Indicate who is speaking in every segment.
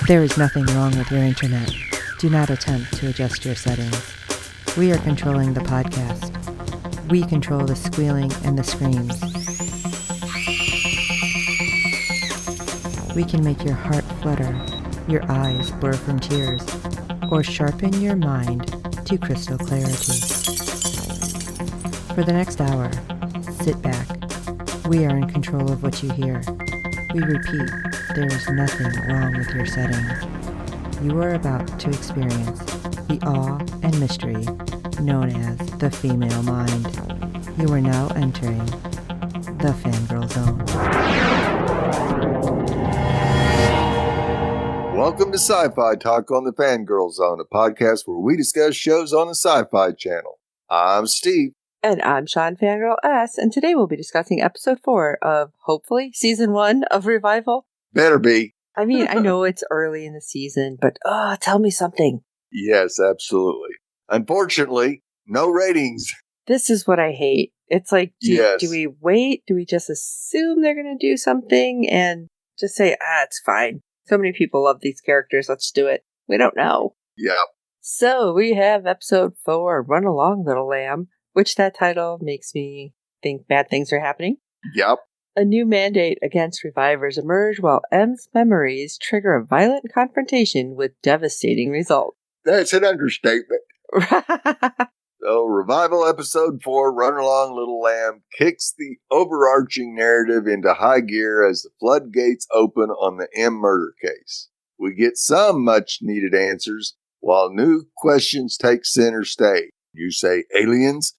Speaker 1: There is nothing wrong with your internet. Do not attempt to adjust your settings. We are controlling the podcast. We control the squealing and the screams. We can make your heart flutter, your eyes blur from tears, or sharpen your mind to crystal clarity. For the next hour, sit back. We are in control of what you hear. We repeat, there is nothing wrong with your settings. You are about to experience the awe and mystery known as the female mind. You are now entering the Fangirl Zone.
Speaker 2: Welcome to SyFy Talk on the Fangirl Zone, a podcast where we discuss shows on the SyFy channel. I'm Steve.
Speaker 3: And I'm Shawn Fangirl S, and today we'll be discussing episode 4 of, hopefully, season 1 of Revival.
Speaker 2: Better be.
Speaker 3: I mean, I know it's early in the season, but tell me something.
Speaker 2: Yes, absolutely. Unfortunately, no ratings.
Speaker 3: This is what I hate. It's like, do we wait? Do we just assume they're going to do something and just say, it's fine. So many people love these characters, let's do it. We don't know.
Speaker 2: Yeah.
Speaker 3: So we have episode 4, Run Along, Little Lamb, which that title makes me think bad things are happening.
Speaker 2: Yep.
Speaker 3: A new mandate against revivers emerge while M's memories trigger a violent confrontation with devastating results.
Speaker 2: That's an understatement. So, Revival Episode 4, Run Along Little Lamb, kicks the overarching narrative into high gear as the floodgates open on the M murder case. We get some much-needed answers, while new questions take center stage. You say aliens?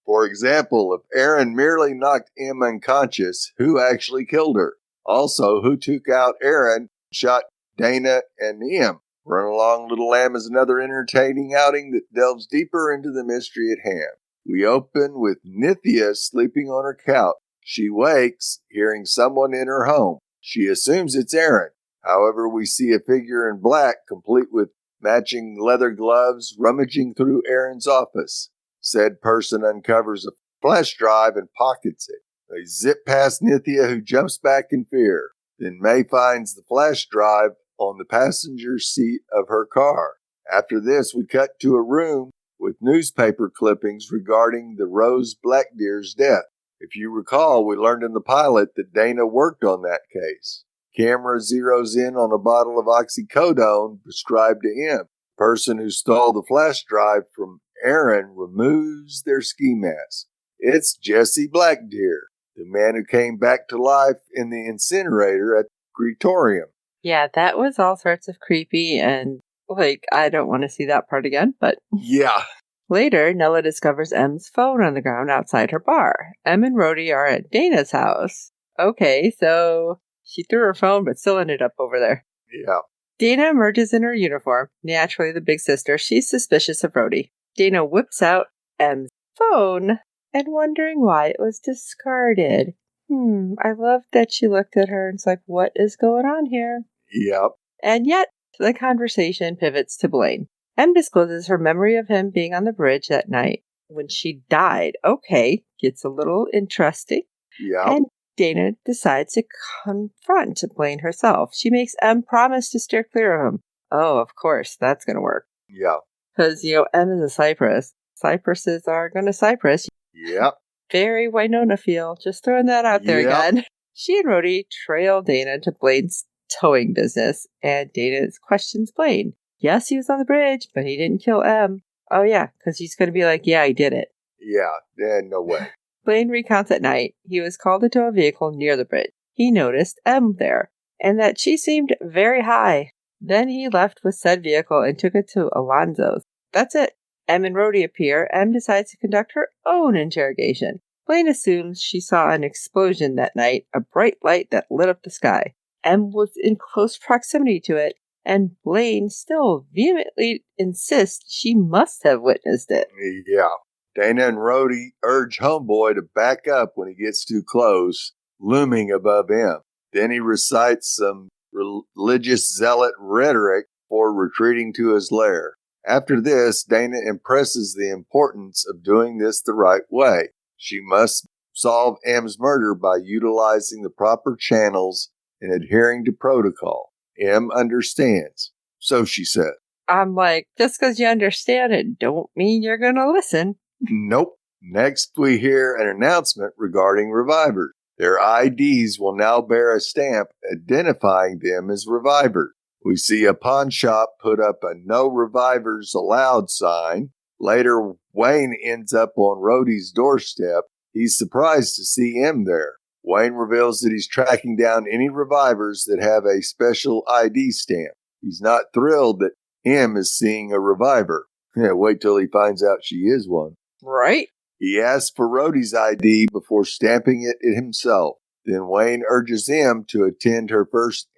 Speaker 2: For example, if Aaron merely knocked M unconscious, who actually killed her? Also, who took out Aaron, shot Dana and M? Run Along Little Lamb is another entertaining outing that delves deeper into the mystery at hand. We open with Nithya sleeping on her couch. She wakes, hearing someone in her home. She assumes it's Aaron. However, we see a figure in black, complete with matching leather gloves, rummaging through Aaron's office. Said person uncovers a flash drive and pockets it. They zip past Nithya, who jumps back in fear. Then May finds the flash drive on the passenger seat of her car. After this, we cut to a room with newspaper clippings regarding the Rose Blackdeer's death. If you recall, we learned in the pilot that Dana worked on that case. Camera zeroes in on a bottle of oxycodone prescribed to him. The person who stole the flash drive from Aaron removes their ski mask. It's Jesse Blackdeer, the man who came back to life in the incinerator at the crematorium.
Speaker 3: Yeah, that was all sorts of creepy and, I don't want to see that part again, but...
Speaker 2: Yeah.
Speaker 3: Later, Nella discovers M's phone on the ground outside her bar. M and Rhodey are at Dana's house. Okay, so she threw her phone but still ended up over there.
Speaker 2: Yeah.
Speaker 3: Dana emerges in her uniform. Naturally, the big sister, she's suspicious of Rhodey. Dana whips out M's phone and wondering why it was discarded. I love that she looked at her and was like, what is going on here?
Speaker 2: Yep.
Speaker 3: And yet, the conversation pivots to Blaine. M discloses her memory of him being on the bridge that night when she died. Okay, gets a little interesting.
Speaker 2: Yeah.
Speaker 3: And Dana decides to confront Blaine herself. She makes M promise to steer clear of him. Oh, of course, that's going to work.
Speaker 2: Yeah.
Speaker 3: Because, M is a cypress. Cypresses are going to cypress.
Speaker 2: Yep.
Speaker 3: Very Winona feel. Just throwing that out there again. She and Rhodey trail Dana to Blaine's towing business, and Dana questions Blaine. Yes, he was on the bridge, but he didn't kill M. Oh, yeah, because he's going to be like, yeah, I did it.
Speaker 2: Yeah, no way.
Speaker 3: Blaine recounts at night he was called into a vehicle near the bridge. He noticed M there, and that she seemed very high. Then he left with said vehicle and took it to Alonzo's. That's it. M and Rhodey appear. M decides to conduct her own interrogation. Blaine assumes she saw an explosion that night, a bright light that lit up the sky. M was in close proximity to it, and Blaine still vehemently insists she must have witnessed it.
Speaker 2: Yeah. Dana and Rhodey urge Homeboy to back up when he gets too close, looming above him. Then he recites some religious zealot rhetoric before retreating to his lair. After this, Dana impresses the importance of doing this the right way. She must solve M's murder by utilizing the proper channels and adhering to protocol. M understands. So she said.
Speaker 3: I'm like, just because you understand it, don't mean you're going to listen.
Speaker 2: Nope. Next, we hear an announcement regarding revivers. Their IDs will now bear a stamp identifying them as revivers. We see a pawn shop put up a no revivers allowed sign. Later, Wayne ends up on Rhodey's doorstep. He's surprised to see M there. Wayne reveals that he's tracking down any revivers that have a special ID stamp. He's not thrilled that M is seeing a reviver. Wait till he finds out she is one.
Speaker 3: Right?
Speaker 2: He asks for Rhodey's ID before stamping it himself. Then Wayne urges M to attend her first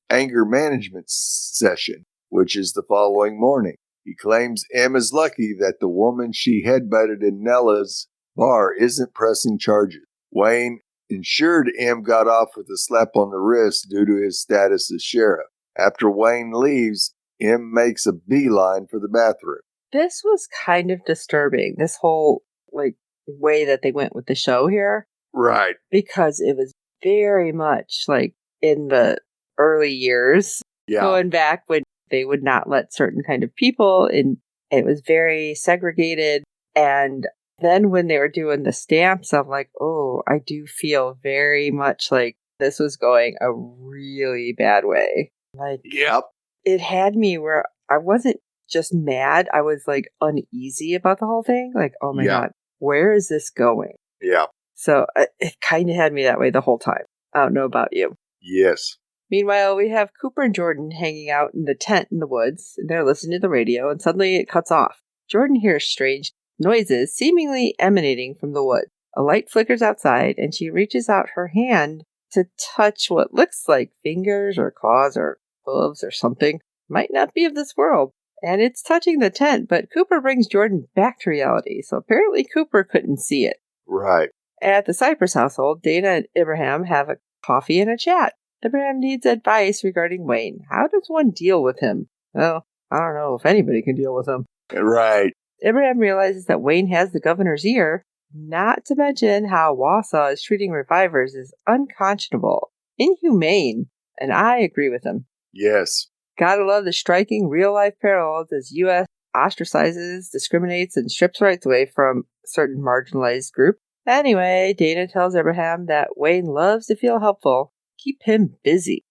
Speaker 2: anger management session, which is the following morning. He claims M is lucky that the woman she headbutted in Nella's bar isn't pressing charges. Wayne ensured M got off with a slap on the wrist due to his status as sheriff. After Wayne leaves, M makes a beeline for the bathroom.
Speaker 3: This was kind of disturbing, this whole way that they went with the show here.
Speaker 2: Right.
Speaker 3: Because it was very much like in the early years, going back when they would not let certain kind of people in. It was very segregated. And then when they were doing the stamps, I'm like, oh, I do feel very much like this was going a really bad way. Like,
Speaker 2: yep.
Speaker 3: It had me where I wasn't just mad. I was like uneasy about the whole thing. Like, oh my God, where is this going?
Speaker 2: Yeah.
Speaker 3: So it kind of had me that way the whole time. I don't know about you.
Speaker 2: Yes.
Speaker 3: Meanwhile, we have Cooper and Jordan hanging out in the tent in the woods. And they're listening to the radio, and suddenly it cuts off. Jordan hears strange noises seemingly emanating from the woods. A light flickers outside, and she reaches out her hand to touch what looks like fingers or claws or hooves or something. Might not be of this world. And it's touching the tent, but Cooper brings Jordan back to reality. So apparently Cooper couldn't see it.
Speaker 2: Right.
Speaker 3: At the Cypress household, Dana and Abraham have a coffee and a chat. Abraham needs advice regarding Wayne. How does one deal with him? Well, I don't know if anybody can deal with him.
Speaker 2: Right.
Speaker 3: Abraham realizes that Wayne has the governor's ear, not to mention how Wausau is treating revivers is unconscionable, inhumane, and I agree with him.
Speaker 2: Yes.
Speaker 3: Gotta love the striking real-life parallels as U.S. ostracizes, discriminates, and strips rights away from certain marginalized group. Anyway, Dana tells Abraham that Wayne loves to feel helpful. Keep him busy.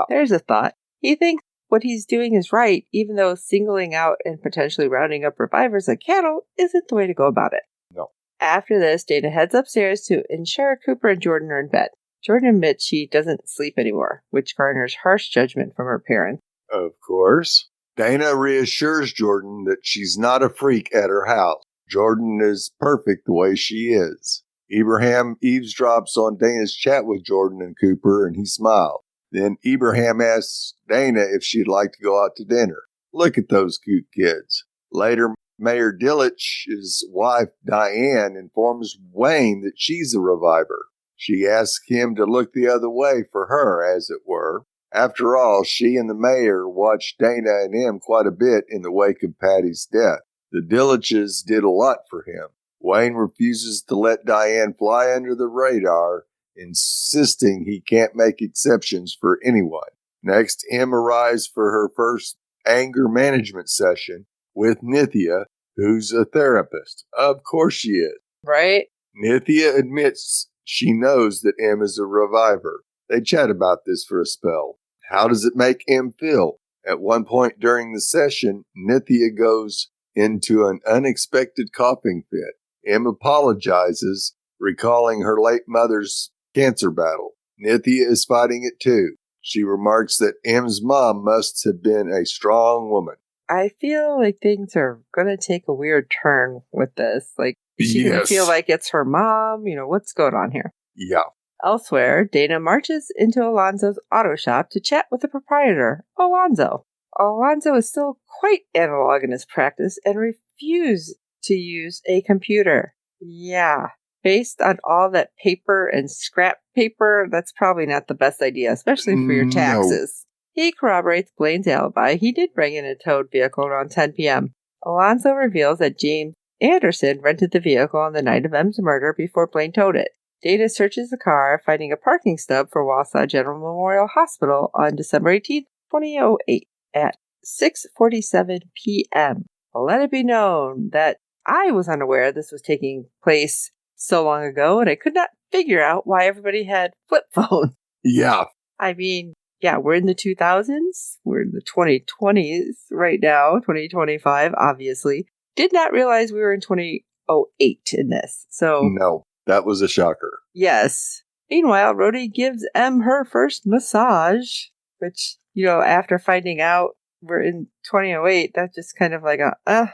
Speaker 3: There's a thought. He thinks what he's doing is right, even though singling out and potentially rounding up revivers like cattle isn't the way to go about it.
Speaker 2: No.
Speaker 3: After this, Dana heads upstairs to ensure Cooper and Jordan are in bed. Jordan admits she doesn't sleep anymore, which garners harsh judgment from her parents.
Speaker 2: Of course. Dana reassures Jordan that she's not a freak at her house. Jordan is perfect the way she is. Abraham eavesdrops on Dana's chat with Jordan and Cooper, and he smiles. Then Abraham asks Dana if she'd like to go out to dinner. Look at those cute kids. Later, Mayor Dilich's wife, Diane, informs Wayne that she's a reviver. She asks him to look the other way for her, as it were. After all, she and the mayor watched Dana and him quite a bit in the wake of Patty's death. The Diliches did a lot for him. Wayne refuses to let Diane fly under the radar, insisting he can't make exceptions for anyone. Next, M arrives for her first anger management session with Nithya, who's a therapist. Of course she is.
Speaker 3: Right?
Speaker 2: Nithya admits she knows that M is a reviver. They chat about this for a spell. How does it make M feel? At one point during the session, Nithya goes into an unexpected coughing fit. M apologizes, recalling her late mother's cancer battle. Nithya is fighting it too. She remarks that M's mom must have been a strong woman.
Speaker 3: I feel like things are going to take a weird turn with this. Like, she doesn't feel like it's her mom. You know, what's going on here?
Speaker 2: Yeah.
Speaker 3: Elsewhere, Dana marches into Alonzo's auto shop to chat with the proprietor, Alonzo. Alonzo is still quite analog in his practice and refuses to use a computer. Yeah. Based on all that paper and scrap paper, that's probably not the best idea, especially for your taxes. No. He corroborates Blaine's alibi. He did bring in a towed vehicle around 10 p.m. Alonzo reveals that James Anderson rented the vehicle on the night of M's murder before Blaine towed it. Dana searches the car, finding a parking stub for Wausau General Memorial Hospital on December 18th, 2008 at 6:47 p.m. Let it be known that I was unaware this was taking place so long ago, and I could not figure out why everybody had flip phones.
Speaker 2: Yeah.
Speaker 3: I mean, yeah, we're in the 2000s. We're in the 2020s right now, 2025, obviously. Did not realize we were in 2008 in this. So,
Speaker 2: No, that was a shocker.
Speaker 3: yes. Meanwhile, Rhodey gives Em her first massage, which, after finding out we're in 2008, that's just kind of like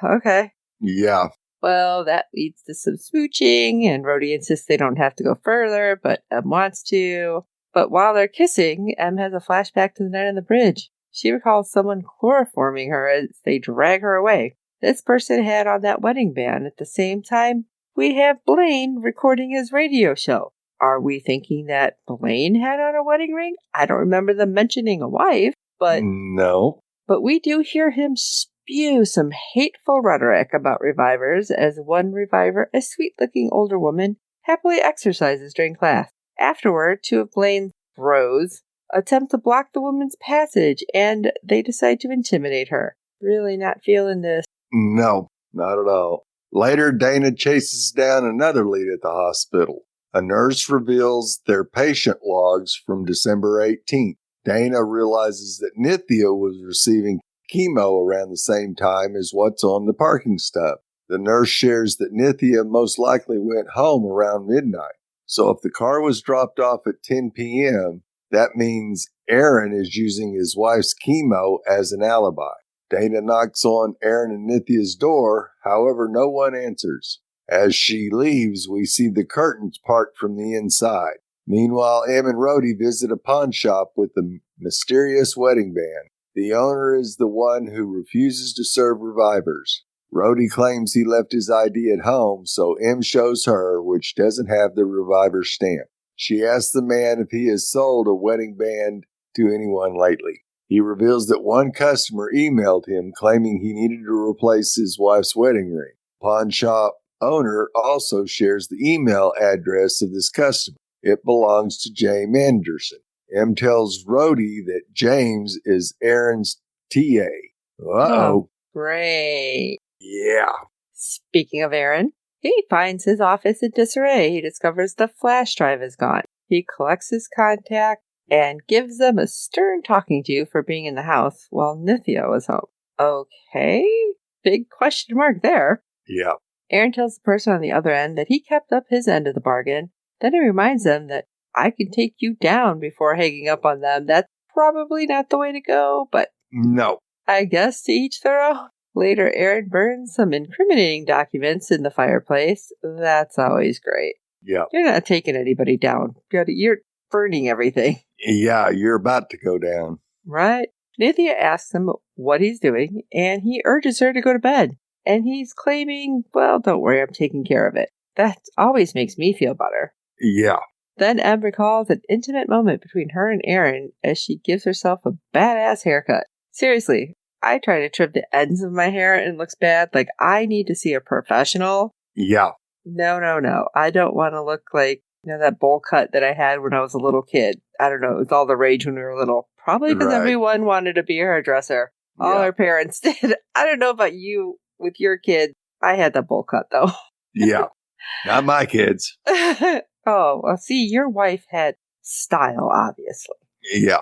Speaker 3: okay.
Speaker 2: Yeah.
Speaker 3: Well, that leads to some smooching, and Rhodey insists they don't have to go further, but Em wants to. But while they're kissing, Em has a flashback to the night on the bridge. She recalls someone chloroforming her as they drag her away. This person had on that wedding band. At the same time, we have Blaine recording his radio show. Are we thinking that Blaine had on a wedding ring? I don't remember them mentioning a wife, but
Speaker 2: no.
Speaker 3: But we do hear him spew some hateful rhetoric about revivers as one reviver, a sweet-looking older woman, happily exercises during class. Afterward, two of Blaine's bros attempt to block the woman's passage, and they decide to intimidate her. Really not feeling this.
Speaker 2: No, not at all. Later, Dana chases down another lead at the hospital. A nurse reveals their patient logs from December 18th. Dana realizes that Nithya was receiving chemo around the same time as what's on the parking stub. The nurse shares that Nithya most likely went home around midnight. So if the car was dropped off at 10 p.m., that means Aaron is using his wife's chemo as an alibi. Dana knocks on Aaron and Nithya's door, however, no one answers. As she leaves, we see the curtains part from the inside. Meanwhile, Em and Rhodey visit a pawn shop with the mysterious wedding band. The owner is the one who refuses to serve revivers. Rhodey claims he left his ID at home, so Em shows her, which doesn't have the reviver stamp. She asks the man if he has sold a wedding band to anyone lately. He reveals that one customer emailed him claiming he needed to replace his wife's wedding ring. Pawn shop owner also shares the email address of this customer. It belongs to James Anderson. Em tells Rhodey that James is Aaron's TA. Uh-oh.
Speaker 3: Great.
Speaker 2: Yeah.
Speaker 3: Speaking of Aaron, he finds his office in disarray. He discovers the flash drive is gone. He collects his contact and gives them a stern talking to for being in the house while Nithya was home. Okay. Big question mark there.
Speaker 2: Yeah.
Speaker 3: Aaron tells the person on the other end that he kept up his end of the bargain. Then he reminds them that I can take you down before hanging up on them. That's probably not the way to go, but
Speaker 2: No.
Speaker 3: I guess to each their own. Later, Aaron burns some incriminating documents in the fireplace. That's always great.
Speaker 2: Yeah.
Speaker 3: You're not taking anybody down. You're burning everything.
Speaker 2: Yeah, you're about to go down.
Speaker 3: Right? Nithya asks him what he's doing, and he urges her to go to bed. And he's claiming, well, don't worry, I'm taking care of it. That always makes me feel better.
Speaker 2: Yeah.
Speaker 3: Then Em recalls an intimate moment between her and Aaron as she gives herself a badass haircut. Seriously, I try to trim the ends of my hair and it looks bad. Like, I need to see a professional.
Speaker 2: Yeah.
Speaker 3: No. I don't want to look like, that bowl cut that I had when I was a little kid. I don't know. It was all the rage when we were little. Probably because everyone wanted to be a hairdresser. All our parents did. I don't know about you with your kids. I had the bowl cut, though.
Speaker 2: Yeah. Not my kids.
Speaker 3: Oh, well, see, your wife had style, obviously.
Speaker 2: Yeah.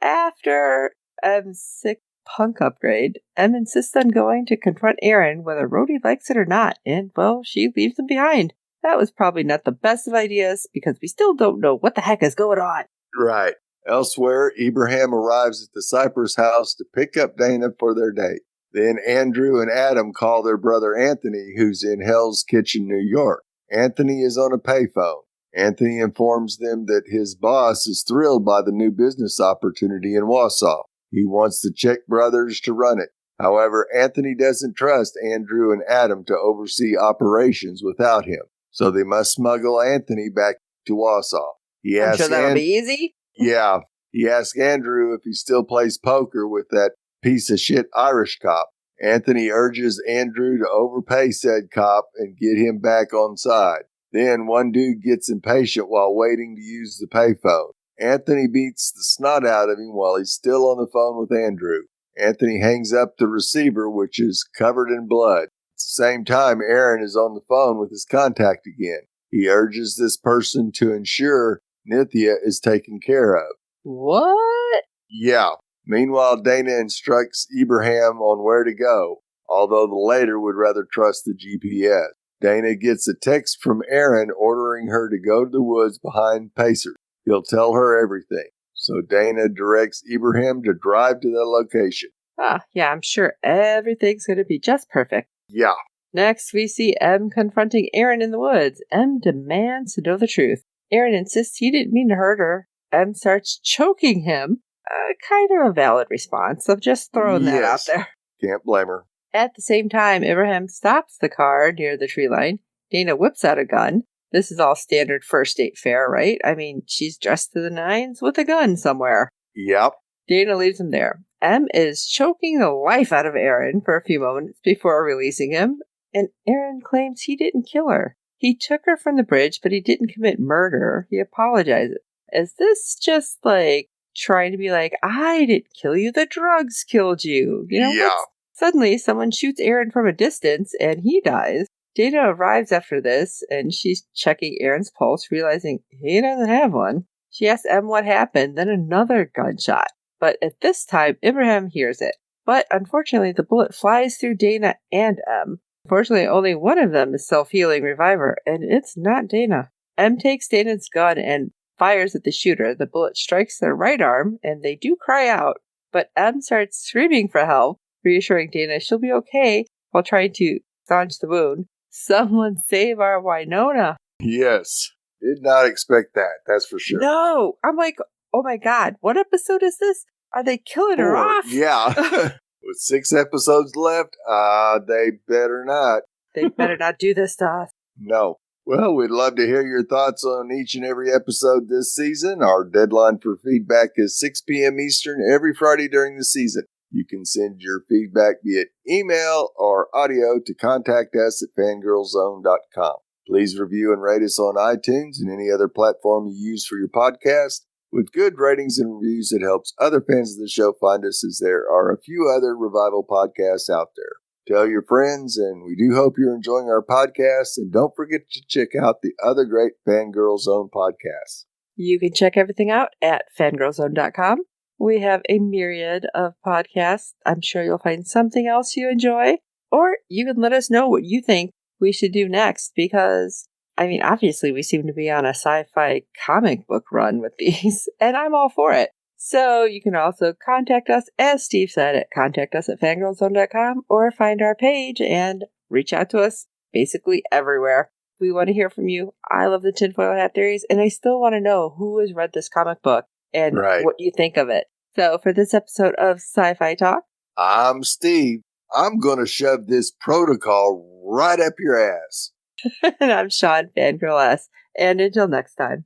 Speaker 3: After Em's sick punk upgrade, Em insists on going to confront Aaron whether Rhodey likes it or not, and, well, she leaves him behind. That was probably not the best of ideas, because we still don't know what the heck is going on.
Speaker 2: Right. Elsewhere, Ibrahim arrives at the Cypress house to pick up Dana for their date. Then Andrew and Adam call their brother Anthony, who's in Hell's Kitchen, New York. Anthony is on a payphone. Anthony informs them that his boss is thrilled by the new business opportunity in Wausau. He wants the Czech brothers to run it. However, Anthony doesn't trust Andrew and Adam to oversee operations without him, so they must smuggle Anthony back to Wausau.
Speaker 3: I'm sure that'll be easy.
Speaker 2: Yeah. He asks Andrew if he still plays poker with that piece of shit Irish cop. Anthony urges Andrew to overpay said cop and get him back on side. Then one dude gets impatient while waiting to use the payphone. Anthony beats the snot out of him while he's still on the phone with Andrew. Anthony hangs up the receiver, which is covered in blood. At the same time, Aaron is on the phone with his contact again. He urges this person to ensure Nithya is taken care of.
Speaker 3: What?
Speaker 2: Yeah. Meanwhile, Dana instructs Ibrahim on where to go, although the latter would rather trust the GPS. Dana gets a text from Aaron ordering her to go to the woods behind Pacer. He'll tell her everything. So Dana directs Ibrahim to drive to the location.
Speaker 3: Yeah, I'm sure everything's going to be just perfect.
Speaker 2: Yeah.
Speaker 3: Next, we see M confronting Aaron in the woods. M demands to know the truth. Aaron insists he didn't mean to hurt her. M starts choking him. Kind of a valid response. I'm just throwing that out there.
Speaker 2: Can't blame her.
Speaker 3: At the same time, Ibrahim stops the car near the tree line. Dana whips out a gun. This is all standard first date fare, right? I mean, she's dressed to the nines with a gun somewhere.
Speaker 2: Yep.
Speaker 3: Dana leaves him there. M is choking the life out of Aaron for a few moments before releasing him, and Aaron claims he didn't kill her. He took her from the bridge, but he didn't commit murder. He apologizes. Is this just like trying to be like, I didn't kill you, the drugs killed you? You know,
Speaker 2: yeah.
Speaker 3: Suddenly, someone shoots Aaron from a distance, and he dies. Dana arrives after this, and she's checking Aaron's pulse, realizing he doesn't have one. She asks M what happened, then another gunshot. But at this time, Ibrahim hears it. But unfortunately, the bullet flies through Dana and M. Unfortunately, only one of them is self-healing reviver, and it's not Dana. M takes Dana's gun and fires at the shooter. The bullet strikes their right arm, and they do cry out. But M starts screaming for help, reassuring Dana she'll be okay while trying to staunch the wound. Someone save our Winona.
Speaker 2: Yes. Did not expect that, that's for sure.
Speaker 3: No! I'm like, oh my god, what episode is this? Are they killing her off?
Speaker 2: Yeah. With 6 episodes left, they better not.
Speaker 3: They better not do this to us.
Speaker 2: No. Well, we'd love to hear your thoughts on each and every episode this season. Our deadline for feedback is 6 p.m. Eastern every Friday during the season. You can send your feedback via email or audio to contact us at fangirlzone.com. Please review and rate us on iTunes and any other platform you use for your podcast. With good ratings and reviews, it helps other fans of the show find us, as there are a few other revival podcasts out there. Tell your friends, and we do hope you're enjoying our podcast. And don't forget to check out the other great Fangirl Zone podcasts.
Speaker 3: You can check everything out at fangirlzone.com. We have a myriad of podcasts. I'm sure you'll find something else you enjoy. Or you can let us know what you think we should do next, because, I mean, obviously we seem to be on a sci-fi comic book run with these, and I'm all for it. So you can also contact us, as Steve said, at contactus@fangirlzone.com, or find our page and reach out to us basically everywhere. We want to hear from you. I love the tinfoil hat theories, and I still want to know who has read this comic book and what you think of it. So for this episode of Sci-Fi Talk,
Speaker 2: I'm Steve. I'm going to shove this protocol right up your ass.
Speaker 3: And I'm Shawn, Fangirl S. And until next time.